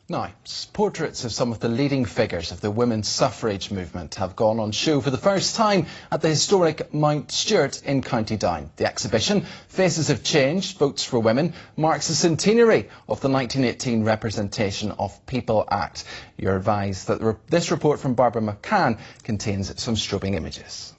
Now, portraits of some of the leading figures of the women's suffrage movement have gone on show for the first time at the historic Mount Stewart in County Down. The exhibition, Faces Have Changed, Votes for Women, marks the centenary of the 1918 Representation of People Act. You're advised that this report from Barbara McCann contains some strobing images.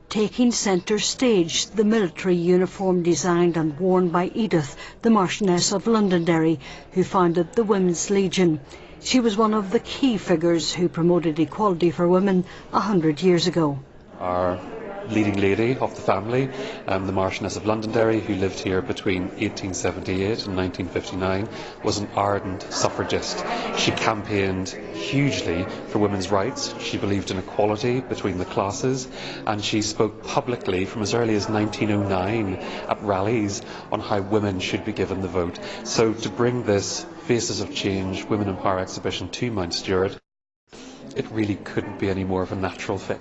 Taking centre stage, the military uniform designed and worn by Edith, the Marchioness of Londonderry, who founded the Women's Legion. She was one of the key figures who promoted equality for women 100 years ago. Our leading lady of the family, the Marchioness of Londonderry, who lived here between 1878 and 1959, was an ardent suffragist. She campaigned hugely for women's rights. She believed in equality between the classes, and she spoke publicly from as early as 1909 at rallies on how women should be given the vote. So to bring this Faces of Change Women in Power exhibition to Mount Stewart, it really couldn't be any more of a natural fit.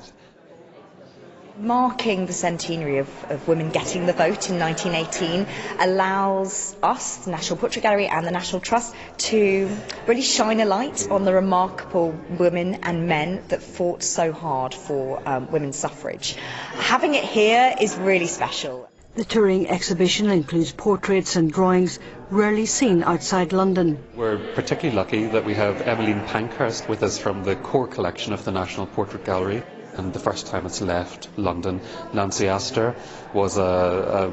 Marking the centenary of women getting the vote in 1918 allows us, the National Portrait Gallery and the National Trust, to really shine a light on the remarkable women and men that fought so hard for women's suffrage. Having it here is really special. The touring exhibition includes portraits and drawings rarely seen outside London. We're particularly lucky that we have Emmeline Pankhurst with us from the core collection of the National Portrait Gallery. And the first time it's left London. Nancy Astor was a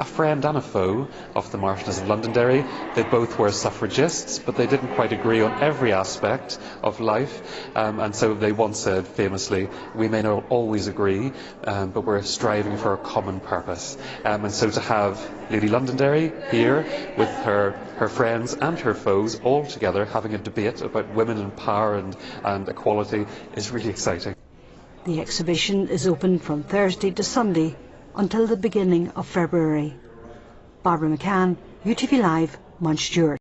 friend and a foe of the Marchioness of Londonderry. They both were suffragists, but they didn't quite agree on every aspect of life, and so they once said famously, "We may not always agree, but we're striving for a common purpose." And so to have Lady Londonderry here with her friends and her foes all together having a debate about women in power and equality is really exciting. The exhibition is open from Thursday to Sunday until the beginning of February. Barbara McCann, UTV Live, Mount Stewart.